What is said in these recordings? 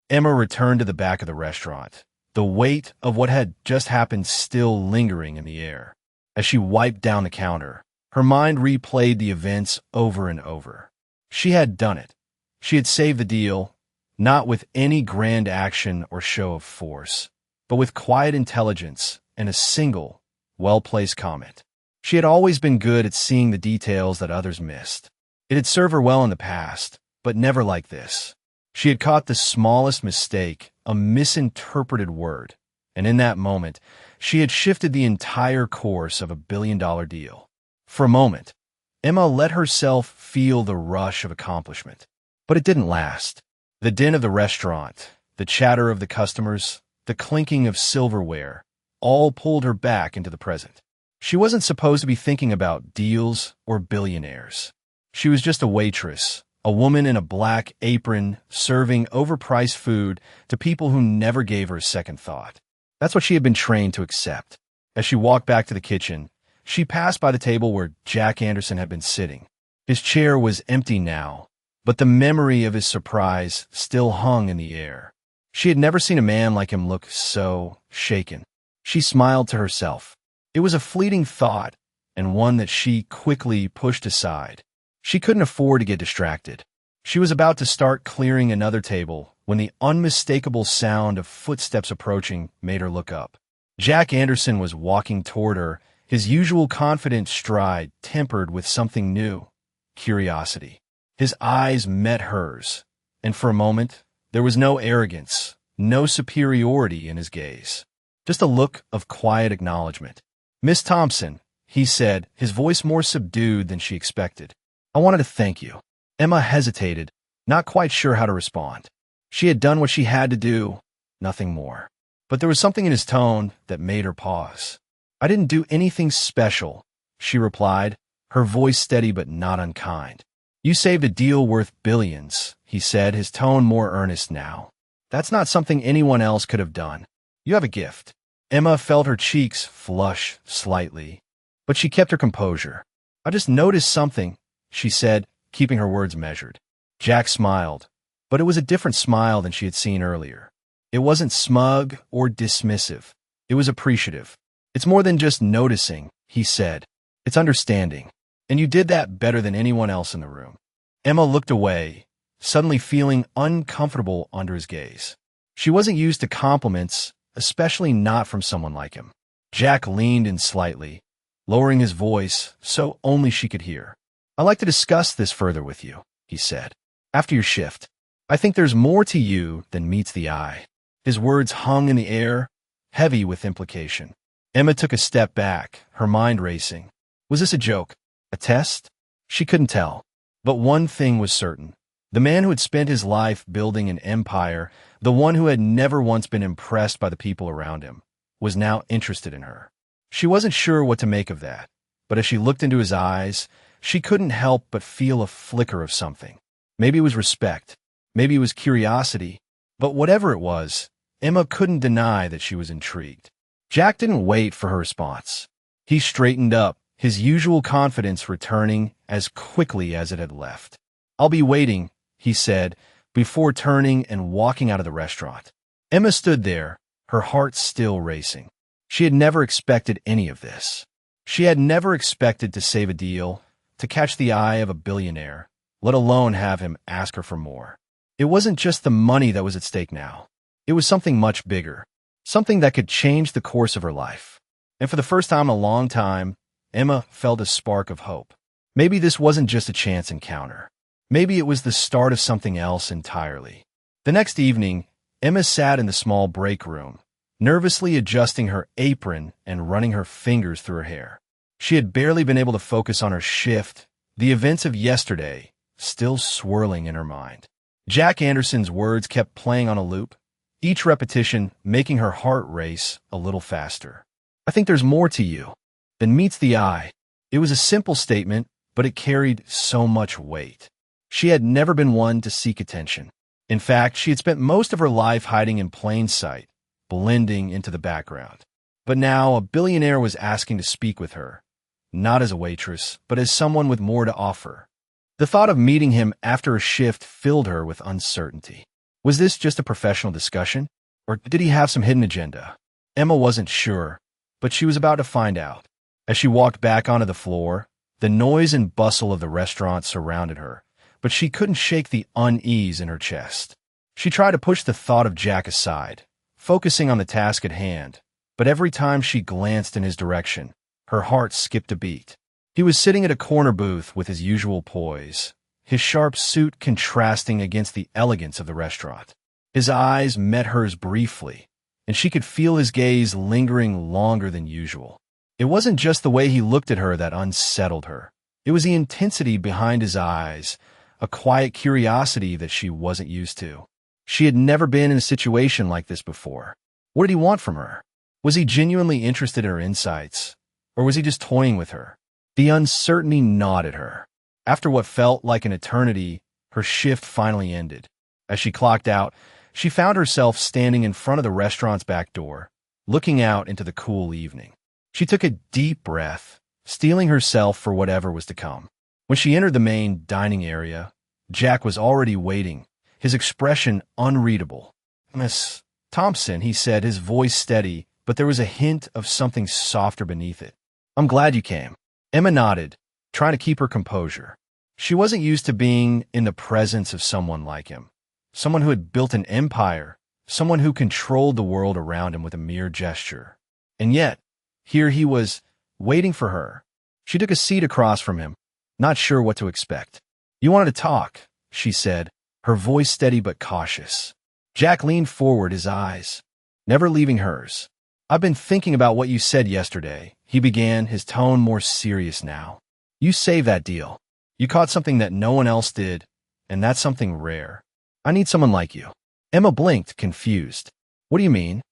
Emma returned to the back of the restaurant, the weight of what had just happened still lingering in the air. As she wiped down the counter, her mind replayed the events over and over. She had done it. She had saved the deal, not with any grand action or show of force, but with quiet intelligence and a single, well-placed comment. She had always been good at seeing the details that others missed. It had served her well in the past, but never like this. She had caught the smallest mistake, a misinterpreted word, and in that moment, she had shifted the entire course of a billion-dollar deal. For a moment, Emma let herself feel the rush of accomplishment. But it didn't last. The din of the restaurant, the chatter of the customers, the clinking of silverware, all pulled her back into the present. She wasn't supposed to be thinking about deals or billionaires. She was just a waitress, a woman in a black apron serving overpriced food to people who never gave her a second thought. That's what she had been trained to accept. As she walked back to the kitchen, she passed by the table where Jack Anderson had been sitting. His chair was empty now, but the memory of his surprise still hung in the air. She had never seen a man like him look so shaken. She smiled to herself. It was a fleeting thought, and one that she quickly pushed aside. She couldn't afford to get distracted. She was about to start clearing another table when the unmistakable sound of footsteps approaching made her look up. Jack Anderson was walking toward her, his usual confident stride tempered with something new, curiosity. His eyes met hers, and for a moment, there was no arrogance, no superiority in his gaze. Just a look of quiet acknowledgement. "Miss Thompson," he said, his voice more subdued than she expected. "I wanted to thank you." Emma hesitated, not quite sure how to respond. She had done what she had to do, nothing more. But there was something in his tone that made her pause. "I didn't do anything special," she replied, her voice steady but not unkind. "You saved a deal worth billions," he said, his tone more earnest now. "That's not something anyone else could have done. You have a gift." Emma felt her cheeks flush slightly, but she kept her composure. "I just noticed something," she said, keeping her words measured. Jack smiled, but it was a different smile than she had seen earlier. It wasn't smug or dismissive. It was appreciative. "It's more than just noticing," he said. "It's understanding. And you did that better than anyone else in the room." Emma looked away, suddenly feeling uncomfortable under his gaze. She wasn't used to compliments, especially not from someone like him. Jack leaned in slightly, lowering his voice so only she could hear. "I'd like to discuss this further with you," he said. "After your shift. I think there's more to you than meets the eye." His words hung in the air, heavy with implication. Emma took a step back, her mind racing. Was this a joke? A test? She couldn't tell. But one thing was certain. The man who had spent his life building an empire, the one who had never once been impressed by the people around him, was now interested in her. She wasn't sure what to make of that, but as she looked into his eyes, she couldn't help but feel a flicker of something. Maybe it was respect, maybe it was curiosity, but whatever it was, Emma couldn't deny that she was intrigued. Jack didn't wait for her response. He straightened up, his usual confidence returning as quickly as it had left. "I'll be waiting," he said, before turning and walking out of the restaurant. Emma stood there, her heart still racing. She had never expected any of this. She had never expected to save a deal, to catch the eye of a billionaire, let alone have him ask her for more. It wasn't just the money that was at stake now. It was something much bigger, something that could change the course of her life. And for the first time in a long time, Emma felt a spark of hope. Maybe this wasn't just a chance encounter. Maybe it was the start of something else entirely. The next evening, Emma sat in the small break room, nervously adjusting her apron and running her fingers through her hair. She had barely been able to focus on her shift, the events of yesterday still swirling in her mind. Jack Anderson's words kept playing on a loop, each repetition making her heart race a little faster. "I think there's more to you than meets the eye." It was a simple statement, but it carried so much weight. She had never been one to seek attention. In fact, she had spent most of her life hiding in plain sight, blending into the background. But now a billionaire was asking to speak with her, not as a waitress, but as someone with more to offer. The thought of meeting him after a shift filled her with uncertainty. Was this just a professional discussion, or did he have some hidden agenda? Emma wasn't sure, but she was about to find out. As she walked back onto the floor, the noise and bustle of the restaurant surrounded her, but she couldn't shake the unease in her chest. She tried to push the thought of Jack aside, focusing on the task at hand, but every time she glanced in his direction, her heart skipped a beat. He was sitting at a corner booth with his usual poise, his sharp suit contrasting against the elegance of the restaurant. His eyes met hers briefly, and she could feel his gaze lingering longer than usual. It wasn't just the way he looked at her that unsettled her. It was the intensity behind his eyes, a quiet curiosity that she wasn't used to. She had never been in a situation like this before. What did he want from her? Was he genuinely interested in her insights, or was he just toying with her? The uncertainty gnawed at her. After what felt like an eternity, her shift finally ended. As she clocked out, she found herself standing in front of the restaurant's back door, looking out into the cool evening. She took a deep breath, steeling herself for whatever was to come. When she entered the main dining area, Jack was already waiting, his expression unreadable. "Miss Thompson," he said, his voice steady, but there was a hint of something softer beneath it. "I'm glad you came." Emma nodded, trying to keep her composure. She wasn't used to being in the presence of someone like him, someone who had built an empire, someone who controlled the world around him with a mere gesture. And yet, here he was, waiting for her. She took a seat across from him, not sure what to expect. "You wanted to talk," she said, her voice steady but cautious. Jack leaned forward, his eyes never leaving hers. "I've been thinking about what you said yesterday," he began, his tone more serious now. "You saved that deal. You caught something that no one else did, and that's something rare. I need someone like you." Emma blinked, confused. "What do you mean?"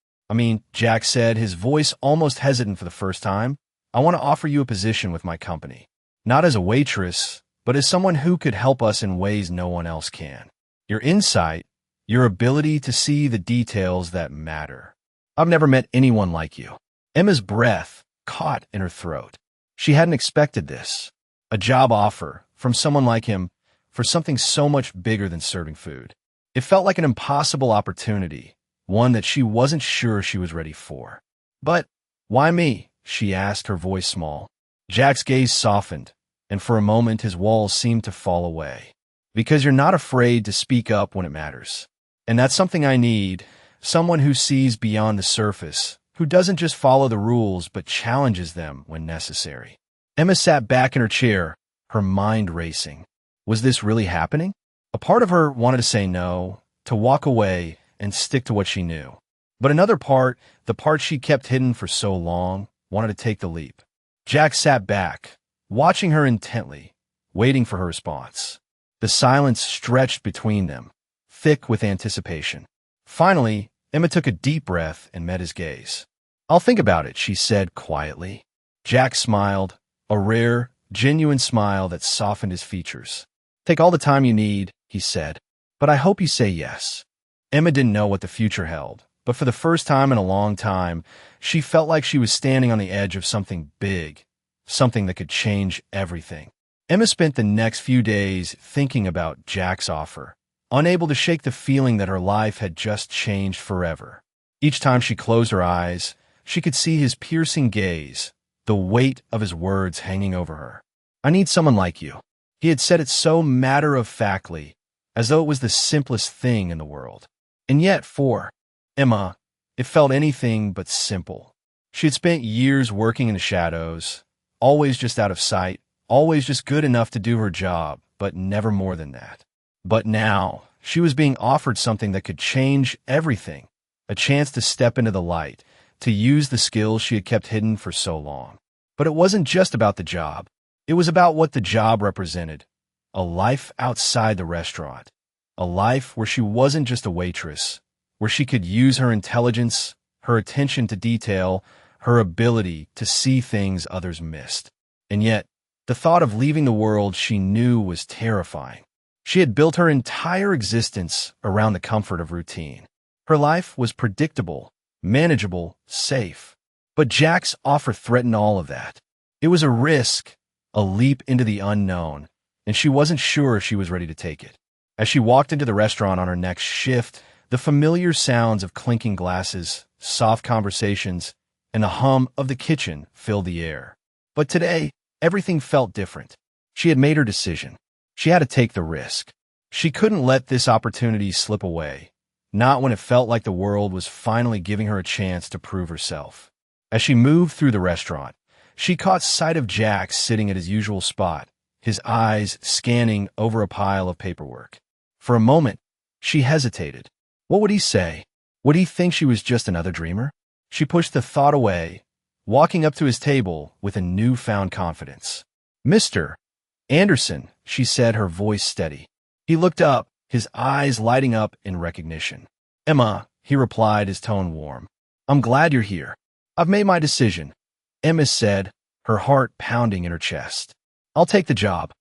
Jack said, his voice almost hesitant for the first time. "I want to offer you a position with my company. Not as a waitress, but as someone who could help us in ways no one else can. Your insight, your ability to see the details that matter. I've never met anyone like you." Emma's breath caught in her throat. She hadn't expected this. A job offer from someone like him for something so much bigger than serving food. It felt like an impossible opportunity, one that she wasn't sure she was ready for. "But why me?" she asked, her voice small. Jack's gaze softened, and for a moment his walls seemed to fall away. "Because you're not afraid to speak up when it matters. And that's something I need, someone who sees beyond the surface, who doesn't just follow the rules but challenges them when necessary." Emma sat back in her chair, her mind racing. Was this really happening? A part of her wanted to say no, to walk away and stick to what she knew. But another part, the part she kept hidden for so long, wanted to take the leap. Jack sat back, watching her intently, waiting for her response. The silence stretched between them, thick with anticipation. Finally, Emma took a deep breath and met his gaze. "I'll think about it," she said quietly. Jack smiled, a rare, genuine smile that softened his features. "Take all the time you need," he said, "but I hope you say yes." Emma didn't know what the future held, but for the first time in a long time, she felt like she was standing on the edge of something big, something that could change everything. Emma spent the next few days thinking about Jack's offer, unable to shake the feeling that her life had just changed forever. Each time she closed her eyes, she could see his piercing gaze, the weight of his words hanging over her. "I need someone like you." He had said it so matter-of-factly, as though it was the simplest thing in the world. And yet, for Emma, it felt anything but simple. She had spent years working in the shadows, always just out of sight, always just good enough to do her job, but never more than that. But now, she was being offered something that could change everything, a chance to step into the light, to use the skills she had kept hidden for so long. But it wasn't just about the job. It was about what the job represented, a life outside the restaurant, a life where she wasn't just a waitress, where she could use her intelligence, her attention to detail, her ability to see things others missed. And yet, the thought of leaving the world she knew was terrifying. She had built her entire existence around the comfort of routine. Her life was predictable, manageable, safe. But Jack's offer threatened all of that. It was a risk, a leap into the unknown, and she wasn't sure she was ready to take it. As she walked into the restaurant on her next shift, the familiar sounds of clinking glasses, soft conversations, and the hum of the kitchen filled the air. But today, everything felt different. She had made her decision. She had to take the risk. She couldn't let this opportunity slip away, not when it felt like the world was finally giving her a chance to prove herself. As she moved through the restaurant, she caught sight of Jack sitting at his usual spot, his eyes scanning over a pile of paperwork. For a moment, she hesitated. What would he say? Would he think she was just another dreamer? She pushed the thought away, walking up to his table with a newfound confidence. "Mr. Anderson," she said, her voice steady. He looked up, his eyes lighting up in recognition. "Emma," he replied, his tone warm. "I'm glad you're here. I've made my decision," Emma said, her heart pounding in her chest. "I'll take the job."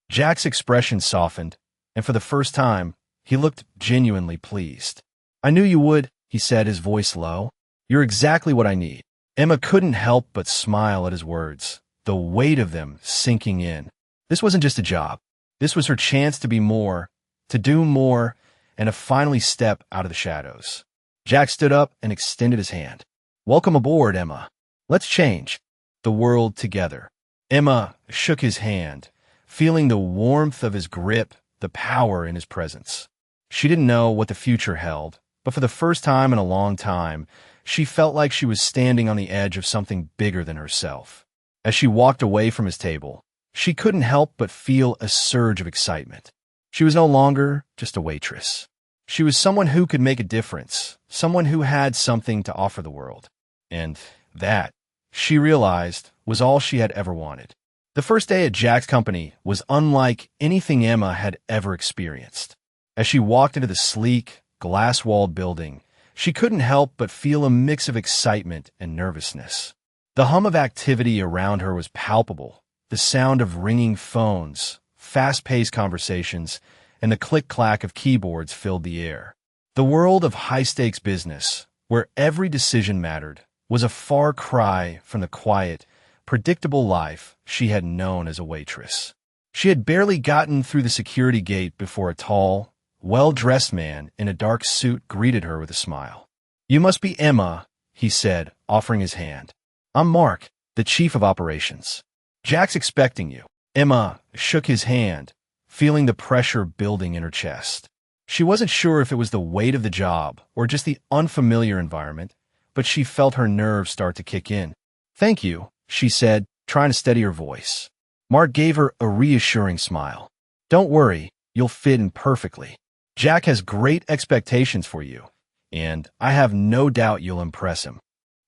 Jack's expression softened, and for the first time, he looked genuinely pleased. "I knew you would," he said, his voice low. "You're exactly what I need." Emma couldn't help but smile at his words, the weight of them sinking in. This wasn't just a job. This was her chance to be more, to do more, and to finally step out of the shadows. Jack stood up and extended his hand. "Welcome aboard, Emma. Let's change the world together." Emma shook his hand, feeling the warmth of his grip, the power in his presence. She didn't know what the future held, but for the first time in a long time, she felt like she was standing on the edge of something bigger than herself. As she walked away from his table, she couldn't help but feel a surge of excitement. She was no longer just a waitress. She was someone who could make a difference, someone who had something to offer the world. And that, she realized, was all she had ever wanted. The first day at Jack's company was unlike anything Emma had ever experienced. As she walked into the sleek, glass-walled building, she couldn't help but feel a mix of excitement and nervousness. The hum of activity around her was palpable, the sound of ringing phones, fast-paced conversations, and the click-clack of keyboards filled the air. The world of high-stakes business, where every decision mattered, was a far cry from the quiet, predictable life she had known as a waitress. She had barely gotten through the security gate before a tall, well-dressed man in a dark suit greeted her with a smile. "You must be Emma," he said, offering his hand. "I'm Mark, the chief of operations. Jack's expecting you." Emma shook his hand, feeling the pressure building in her chest. She wasn't sure if it was the weight of the job or just the unfamiliar environment, but she felt her nerves start to kick in. "Thank you," she said, trying to steady her voice. Mark gave her a reassuring smile. "Don't worry, you'll fit in perfectly. Jack has great expectations for you, and I have no doubt you'll impress him."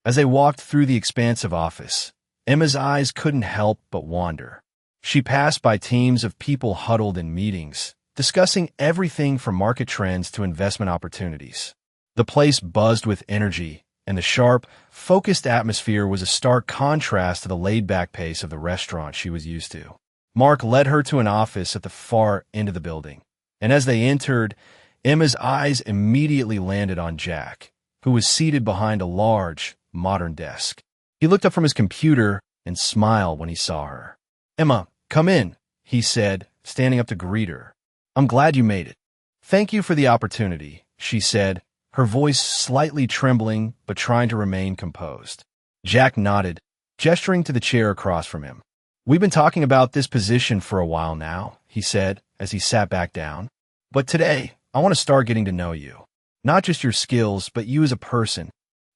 As they walked through the expansive office, Emma's eyes couldn't help but wander. She passed by teams of people huddled in meetings, discussing everything from market trends to investment opportunities. The place buzzed with energy, and the sharp, focused atmosphere was a stark contrast to the laid-back pace of the restaurant she was used to. Mark led her to an office at the far end of the building, and as they entered, Emma's eyes immediately landed on Jack, who was seated behind a large, modern desk. He looked up from his computer and smiled when he saw her. "Emma, come in," he said, standing up to greet her. "I'm glad you made it." "Thank you for the opportunity," she said, her voice slightly trembling but trying to remain composed. Jack nodded, gesturing to the chair across from him. "We've been talking about this position for a while now," he said as he sat back down. "But today, I want to start getting to know you. Not just your skills, but you as a person."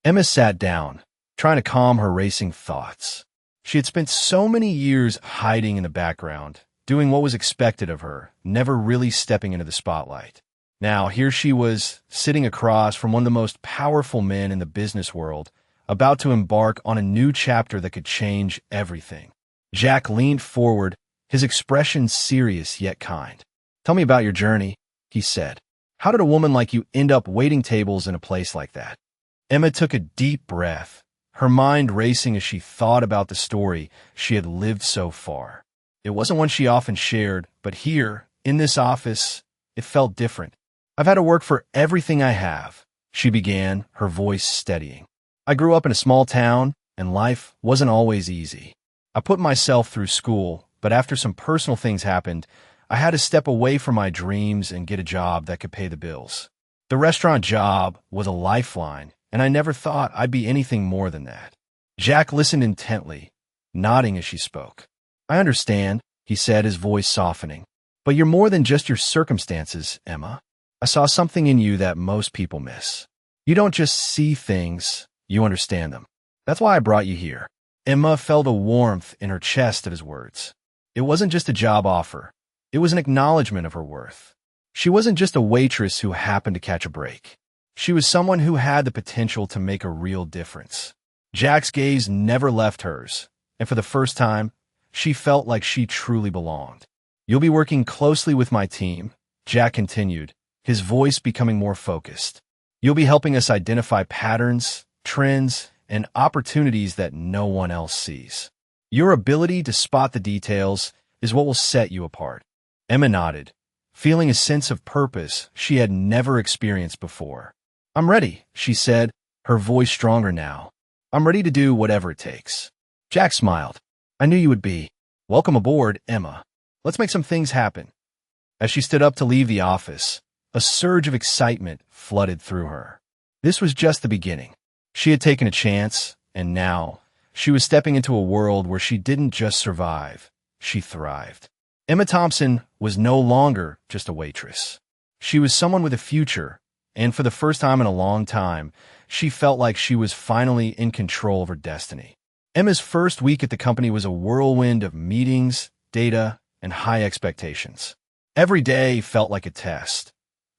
Emma sat down, trying to calm her racing thoughts. She had spent so many years hiding in the background, doing what was expected of her, never really stepping into the spotlight. Now, here she was, sitting across from one of the most powerful men in the business world, about to embark on a new chapter that could change everything. Jack leaned forward, his expression serious yet kind. "Tell me about your journey," he said. "How did a woman like you end up waiting tables in a place like that?" Emma took a deep breath, her mind racing as she thought about the story she had lived so far. It wasn't one she often shared, but here, in this office, it felt different. "I've had to work for everything I have," she began, her voice steadying. "I grew up in a small town, and life wasn't always easy. I put myself through school, but after some personal things happened, I had to step away from my dreams and get a job that could pay the bills. The restaurant job was a lifeline, and I never thought I'd be anything more than that. Jack listened intently, nodding as she spoke. I understand, he said, his voice softening. But you're more than just your circumstances, Emma. I saw something in you that most people miss. You don't just see things, you understand them. That's why I brought you here. Emma felt a warmth in her chest at his words. It wasn't just a job offer. It was an acknowledgement of her worth. She wasn't just a waitress who happened to catch a break. She was someone who had the potential to make a real difference. Jack's gaze never left hers, and for the first time, she felt like she truly belonged. You'll be working closely with my team, Jack continued, his voice becoming more focused. You'll be helping us identify patterns, trends, and opportunities that no one else sees. Your ability to spot the details is what will set you apart. Emma nodded, feeling a sense of purpose she had never experienced before. I'm ready, she said, her voice stronger now. I'm ready to do whatever it takes. Jack smiled. I knew you would be. Welcome aboard, Emma. Let's make some things happen. As she stood up to leave the office, a surge of excitement flooded through her. This was just the beginning. She had taken a chance, and now she was stepping into a world where she didn't just survive, she thrived. Emma Thompson was no longer just a waitress. She was someone with a future, and for the first time in a long time, she felt like she was finally in control of her destiny. Emma's first week at the company was a whirlwind of meetings, data, and high expectations. Every day felt like a test,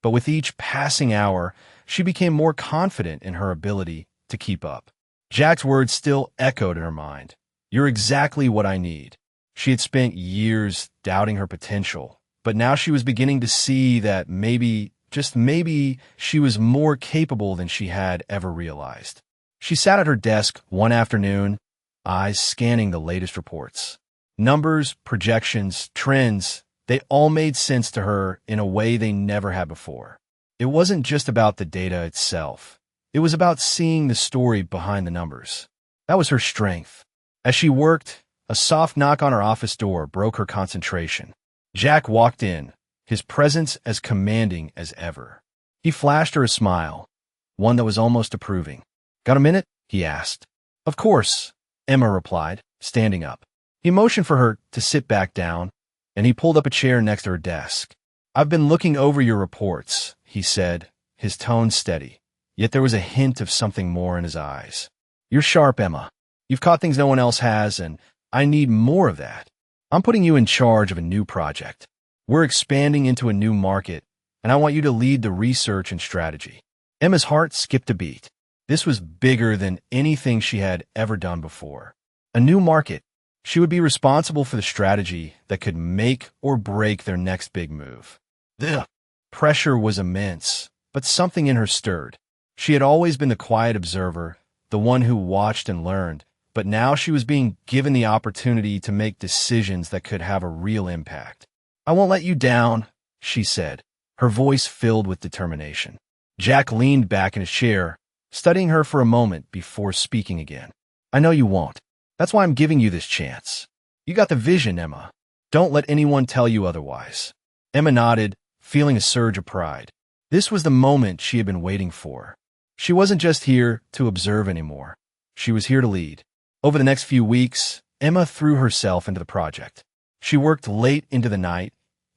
but with each passing hour, she became more confident in her ability to keep up. Jack's words still echoed in her mind. You're exactly what I need. She had spent years doubting her potential, but now she was beginning to see that maybe, just maybe, she was more capable than she had ever realized. She sat at her desk one afternoon, eyes scanning the latest reports. Numbers, projections, trends, they all made sense to her in a way they never had before. It wasn't just about the data itself. It was about seeing the story behind the numbers. That was her strength. As she worked, a soft knock on her office door broke her concentration. Jack walked in, his presence as commanding as ever. He flashed her a smile, one that was almost approving. Got a minute? He asked. Of course, Emma replied, standing up. He motioned for her to sit back down, and he pulled up a chair next to her desk. I've been looking over your reports, he said, his tone steady, yet there was a hint of something more in his eyes. You're sharp, Emma. You've caught things no one else has, and I need more of that. I'm putting you in charge of a new project. We're expanding into a new market, and I want you to lead the research and strategy. Emma's heart skipped a beat. This was bigger than anything she had ever done before. A new market. She would be responsible for the strategy that could make or break their next big move. The pressure was immense, but something in her stirred. She had always been the quiet observer, the one who watched and learned, but now she was being given the opportunity to make decisions that could have a real impact. I won't let you down, she said, her voice filled with determination. Jack leaned back in his chair, studying her for a moment before speaking again. I know you won't. That's why I'm giving you this chance. You got the vision, Emma. Don't let anyone tell you otherwise. Emma nodded, feeling a surge of pride. This was the moment she had been waiting for. She wasn't just here to observe anymore. She was here to lead. Over the next few weeks, Emma threw herself into the project. She worked late into the night,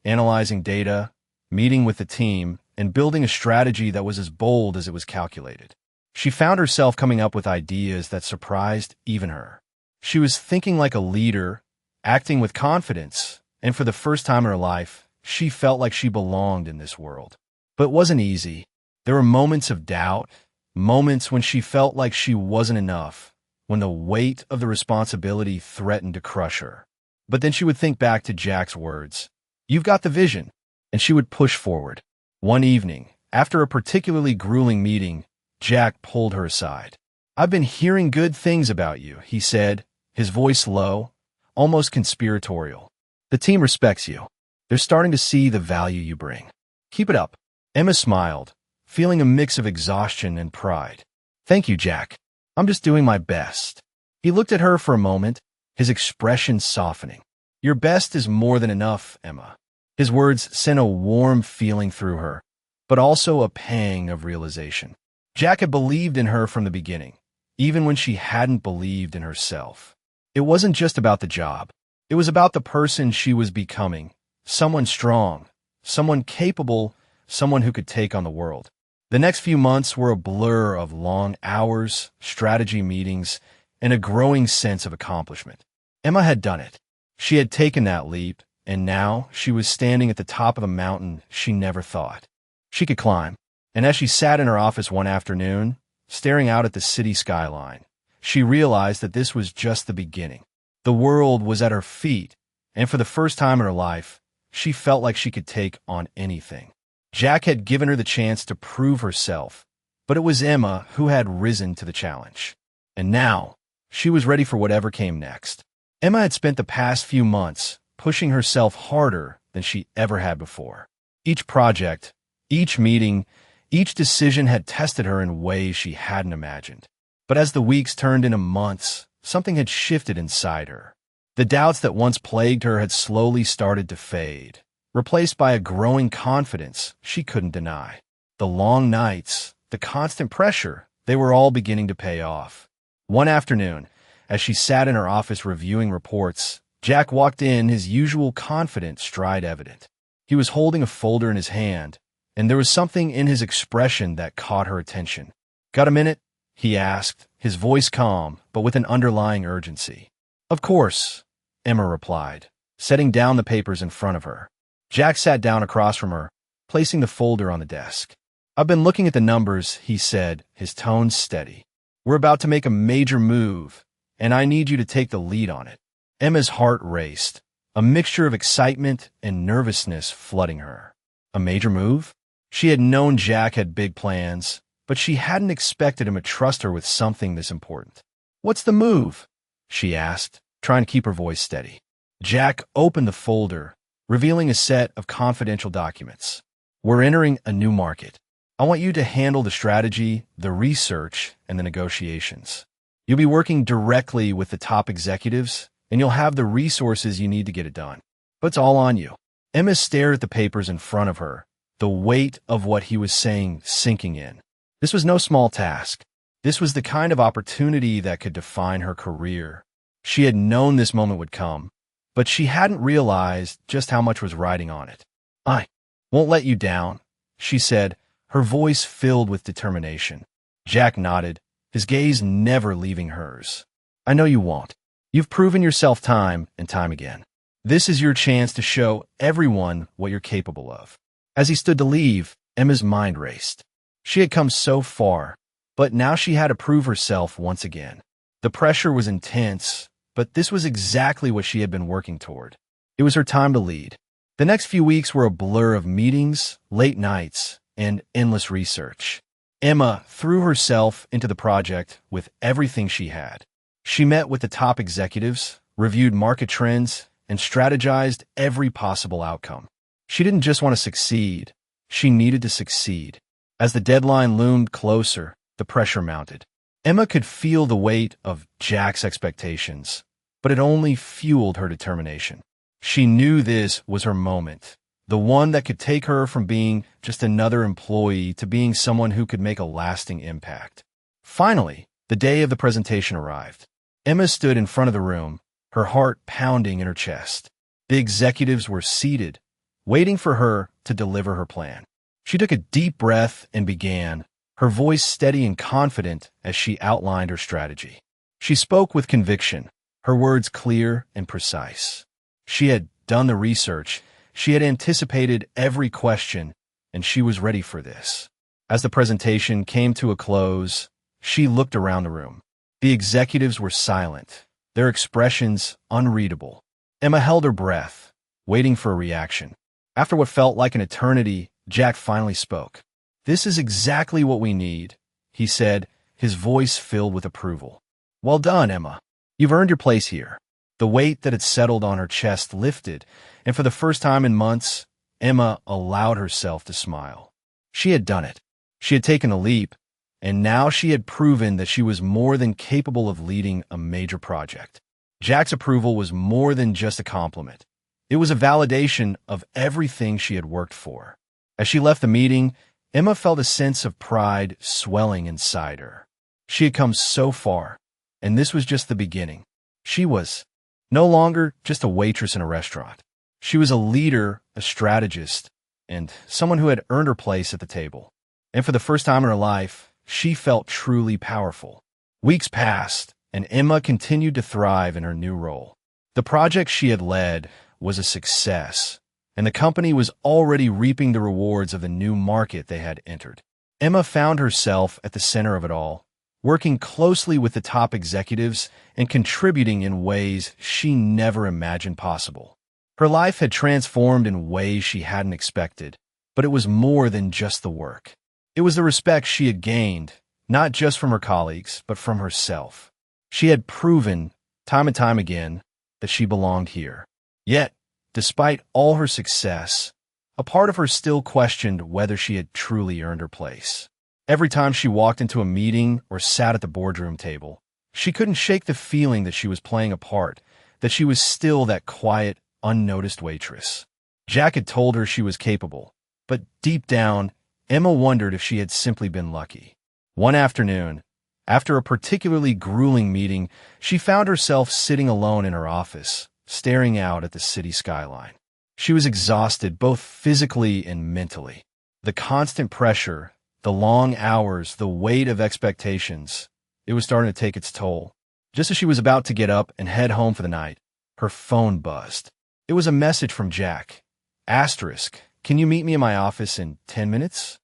analyzing data, meeting with the team, and building a strategy that was as bold as it was calculated. She found herself coming up with ideas that surprised even her. She was thinking like a leader, acting with confidence, and for the first time in her life, she felt like she belonged in this world. But it wasn't easy. There were moments of doubt, moments when she felt like she wasn't enough, when the weight of the responsibility threatened to crush her. But then she would think back to Jack's words, "You've got the vision," and she would push forward. One evening, after a particularly grueling meeting, Jack pulled her aside. I've been hearing good things about you, he said, his voice low, almost conspiratorial. The team respects you. They're starting to see the value you bring. Keep it up. Emma smiled, feeling a mix of exhaustion and pride. Thank you, Jack. I'm just doing my best. He looked at her for a moment, his expression softening. Your best is more than enough, Emma. His words sent a warm feeling through her, but also a pang of realization. Jack had believed in her from the beginning, even when she hadn't believed in herself. It wasn't just about the job. It was about the person she was becoming, someone strong, someone capable, someone who could take on the world. The next few months were a blur of long hours, strategy meetings, and a growing sense of accomplishment. Emma had done it. She had taken that leap, and now she was standing at the top of a mountain she never thought she could climb. And as she sat in her office one afternoon, staring out at the city skyline, she realized that this was just the beginning. The world was at her feet, and for the first time in her life, she felt like she could take on anything. Jack had given her the chance to prove herself, but it was Emma who had risen to the challenge. And now, she was ready for whatever came next. Emma had spent the past few months pushing herself harder than she ever had before. Each project, each meeting, each decision had tested her in ways she hadn't imagined. But as the weeks turned into months, something had shifted inside her. The doubts that once plagued her had slowly started to fade, replaced by a growing confidence she couldn't deny. The long nights, the constant pressure, they were all beginning to pay off. One afternoon, as she sat in her office reviewing reports, Jack walked in, his usual confident stride evident. He was holding a folder in his hand, and there was something in his expression that caught her attention. "Got a minute?" he asked, his voice calm, but with an underlying urgency. "Of course," Emma replied, setting down the papers in front of her. Jack sat down across from her, placing the folder on the desk. "I've been looking at the numbers," he said, his tone steady. "We're about to make a major move, and I need you to take the lead on it." Emma's heart raced, a mixture of excitement and nervousness flooding her. A major move? She had known Jack had big plans, but she hadn't expected him to trust her with something this important. "What's the move?" she asked, trying to keep her voice steady. Jack opened the folder, revealing a set of confidential documents. "We're entering a new market. I want you to handle the strategy, the research, and the negotiations. You'll be working directly with the top executives, and you'll have the resources you need to get it done. But it's all on you." Emma stared at the papers in front of her, the weight of what he was saying sinking in. This was no small task. This was the kind of opportunity that could define her career. She had known this moment would come, but she hadn't realized just how much was riding on it. "I won't let you down," she said, her voice filled with determination. Jack nodded, his gaze never leaving hers. "I know you won't. You've proven yourself time and time again. This is your chance to show everyone what you're capable of." As he stood to leave, Emma's mind raced. She had come so far, but now she had to prove herself once again. The pressure was intense, but this was exactly what she had been working toward. It was her time to lead. The next few weeks were a blur of meetings, late nights, and endless research. Emma threw herself into the project with everything she had. She met with the top executives, reviewed market trends, and strategized every possible outcome. She didn't just want to succeed, she needed to succeed. As the deadline loomed closer, the pressure mounted. Emma could feel the weight of Jack's expectations, but it only fueled her determination. She knew this was her moment, the one that could take her from being just another employee to being someone who could make a lasting impact. Finally, the day of the presentation arrived. Emma stood in front of the room, her heart pounding in her chest. The executives were seated, waiting for her to deliver her plan. She took a deep breath and began, her voice steady and confident as she outlined her strategy. She spoke with conviction, her words clear and precise. She had done the research, she had anticipated every question, and she was ready for this. As the presentation came to a close, she looked around the room. The executives were silent, their expressions unreadable. Emma held her breath, waiting for a reaction. After what felt like an eternity, Jack finally spoke. "This is exactly what we need," he said, his voice filled with approval. "Well done, Emma. You've earned your place here." The weight that had settled on her chest lifted, and for the first time in months, Emma allowed herself to smile. She had done it. She had taken a leap, and now she had proven that she was more than capable of leading a major project. Jack's approval was more than just a compliment. It was a validation of everything she had worked for. As she left the meeting, Emma felt a sense of pride swelling inside her. She had come so far, and this was just the beginning. She was no longer just a waitress in a restaurant. She was a leader, a strategist, and someone who had earned her place at the table. And for the first time in her life, she felt truly powerful. Weeks passed, and Emma continued to thrive in her new role. The project she had led was a success, and the company was already reaping the rewards of the new market they had entered. Emma found herself at the center of it all, working closely with the top executives and contributing in ways she never imagined possible. Her life had transformed in ways she hadn't expected, but it was more than just the work. It was the respect she had gained, not just from her colleagues, but from herself. She had proven, time and time again, that she belonged here. Yet, despite all her success, a part of her still questioned whether she had truly earned her place. Every time she walked into a meeting or sat at the boardroom table, she couldn't shake the feeling that she was playing a part, that she was still that quiet, unnoticed waitress. Jack had told her she was capable, but deep down, Emma wondered if she had simply been lucky. One afternoon, after a particularly grueling meeting, she found herself sitting alone in her office, staring out at the city skyline. She was exhausted both physically and mentally. The constant pressure, the long hours, the weight of expectations, it was starting to take its toll. Just as she was about to get up and head home for the night, her phone buzzed. It was a message from Jack. Asterisk, can you meet me in my office in 10 minutes?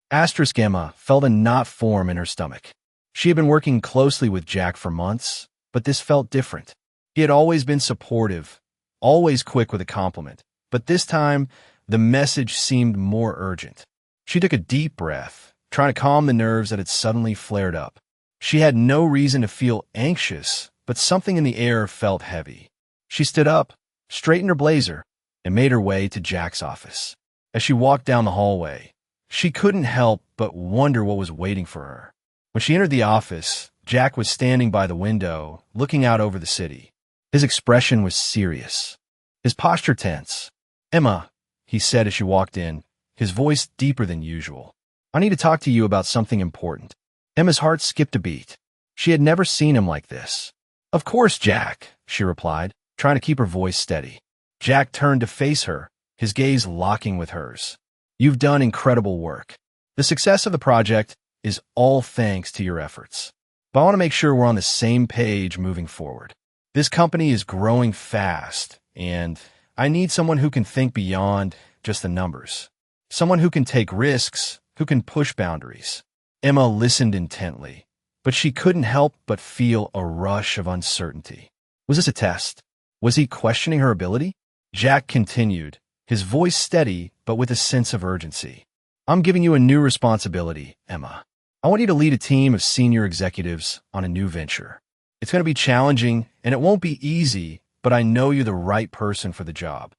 Asterisk. Emma felt a knot form in her stomach. She had been working closely with Jack for months, but this felt different. He had always been supportive, always quick with a compliment, but this time, the message seemed more urgent. She took a deep breath, trying to calm the nerves that had suddenly flared up. She had no reason to feel anxious, but something in the air felt heavy. She stood up, straightened her blazer, and made her way to Jack's office. As she walked down the hallway, she couldn't help but wonder what was waiting for her. When she entered the office, Jack was standing by the window, looking out over the city. His expression was serious, his posture tense. "Emma," he said as she walked in, his voice deeper than usual. "I need to talk to you about something important." Emma's heart skipped a beat. She had never seen him like this. "Of course, Jack," she replied, trying to keep her voice steady. Jack turned to face her, his gaze locking with hers. "You've done incredible work. The success of the project is all thanks to your efforts. But I want to make sure we're on the same page moving forward. This company is growing fast, and I need someone who can think beyond just the numbers. Someone who can take risks, who can push boundaries." Emma listened intently, but she couldn't help but feel a rush of uncertainty. Was this a test? Was he questioning her ability? Jack continued, his voice steady but with a sense of urgency. "I'm giving you a new responsibility, Emma. I want you to lead a team of senior executives on a new venture. It's going to be challenging, and it won't be easy, but I know you're the right person for the job."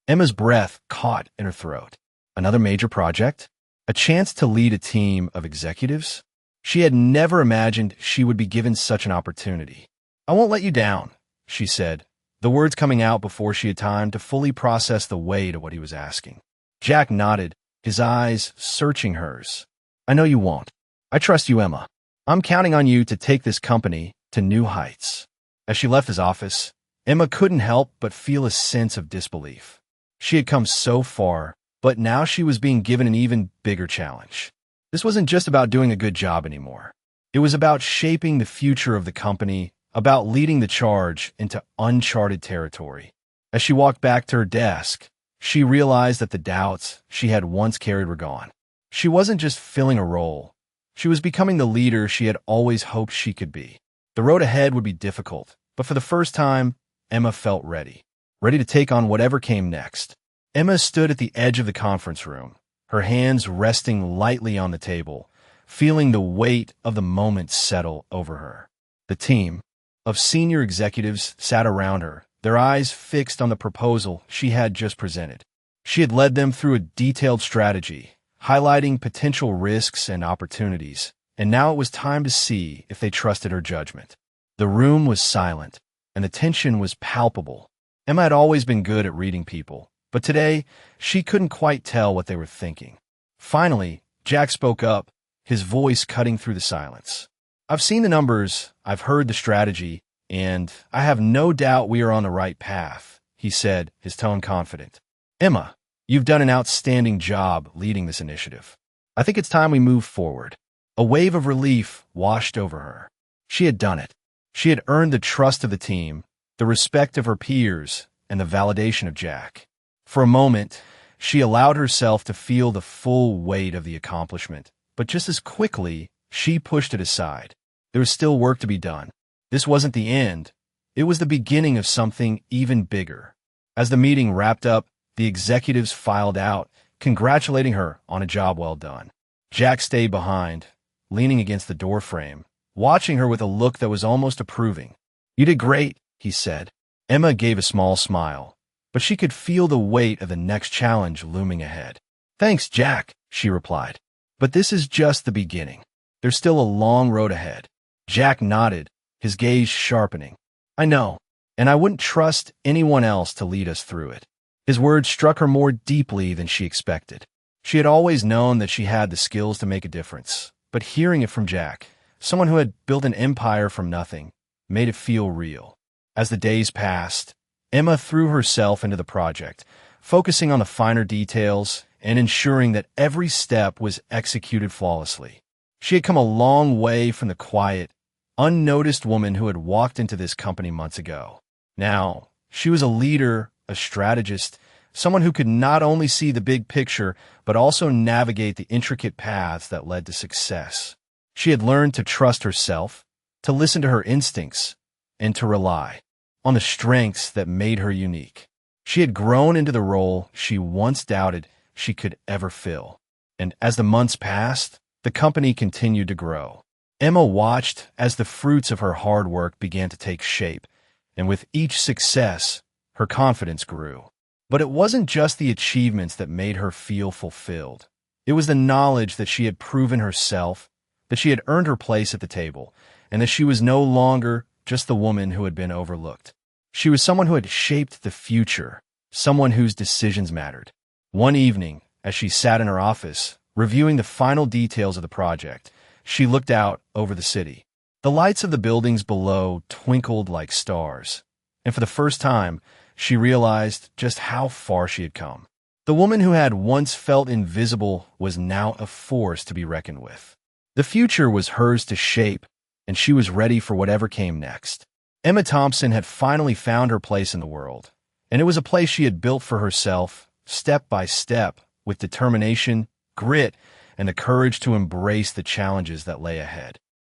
Emma's breath caught in her throat. Another major project? A chance to lead a team of executives? She had never imagined she would be given such an opportunity. "I won't let you down," she said, the words coming out before she had time to fully process the weight of what he was asking. Jack nodded, his eyes searching hers. "I know you won't. I trust you, Emma. I'm counting on you to take this company to new heights." As she left his office, Emma couldn't help but feel a sense of disbelief. She had come so far, but now she was being given an even bigger challenge. This wasn't just about doing a good job anymore. It was about shaping the future of the company, about leading the charge into uncharted territory. As she walked back to her desk, she realized that the doubts she had once carried were gone. She wasn't just filling a role. She was becoming the leader she had always hoped she could be. The road ahead would be difficult, but for the first time, Emma felt ready to take on whatever came next. Emma stood at the edge of the conference room, her hands resting lightly on the table, feeling the weight of the moment settle over her. The team of senior executives sat around her, their eyes fixed on the proposal she had just presented. She had led them through a detailed strategy, highlighting potential risks and opportunities, and now it was time to see if they trusted her judgment. The room was silent, and the tension was palpable. Emma had always been good at reading people, but today she couldn't quite tell what they were thinking. Finally, Jack spoke up, his voice cutting through the silence. I've seen the numbers, I've heard the strategy, and I have no doubt we are on the right path, he said, his tone confident. Emma, you've done an outstanding job leading this initiative. I think it's time we move forward. A wave of relief washed over her. She had done it. She had earned the trust of the team, the respect of her peers, and the validation of Jack. For a moment, she allowed herself to feel the full weight of the accomplishment, but just as quickly, she pushed it aside. There was still work to be done. This wasn't the end. It was the beginning of something even bigger. As the meeting wrapped up, the executives filed out, congratulating her on a job well done. Jack stayed behind, leaning against the doorframe, watching her with a look that was almost approving. You did great, he said. Emma gave a small smile, but she could feel the weight of the next challenge looming ahead. Thanks, Jack, she replied. But this is just the beginning. There's still a long road ahead. Jack nodded, his gaze sharpening. I know, and I wouldn't trust anyone else to lead us through it. His words struck her more deeply than she expected. She had always known that she had the skills to make a difference, but hearing it from Jack, someone who had built an empire from nothing, made it feel real. As the days passed, Emma threw herself into the project, focusing on the finer details and ensuring that every step was executed flawlessly. She had come a long way from the quiet, unnoticed woman who had walked into this company months ago. Now, she was a leader, a strategist, someone who could not only see the big picture, but also navigate the intricate paths that led to success. She had learned to trust herself, to listen to her instincts, and to rely on the strengths that made her unique. She had grown into the role she once doubted she could ever fill. And as the months passed, the company continued to grow. Emma watched as the fruits of her hard work began to take shape, and with each success, her confidence grew. But it wasn't just the achievements that made her feel fulfilled. It was the knowledge that she had proven herself, that she had earned her place at the table, and that she was no longer just the woman who had been overlooked. She was someone who had shaped the future, someone whose decisions mattered. One evening, as she sat in her office, reviewing the final details of the project, she looked out over the city. The lights of the buildings below twinkled like stars, and for the first time, she realized just how far she had come. The woman who had once felt invisible was now a force to be reckoned with. The future was hers to shape, and she was ready for whatever came next. Emma Thompson had finally found her place in the world, and it was a place she had built for herself, step by step, with determination, grit, and the courage to embrace the challenges that lay ahead.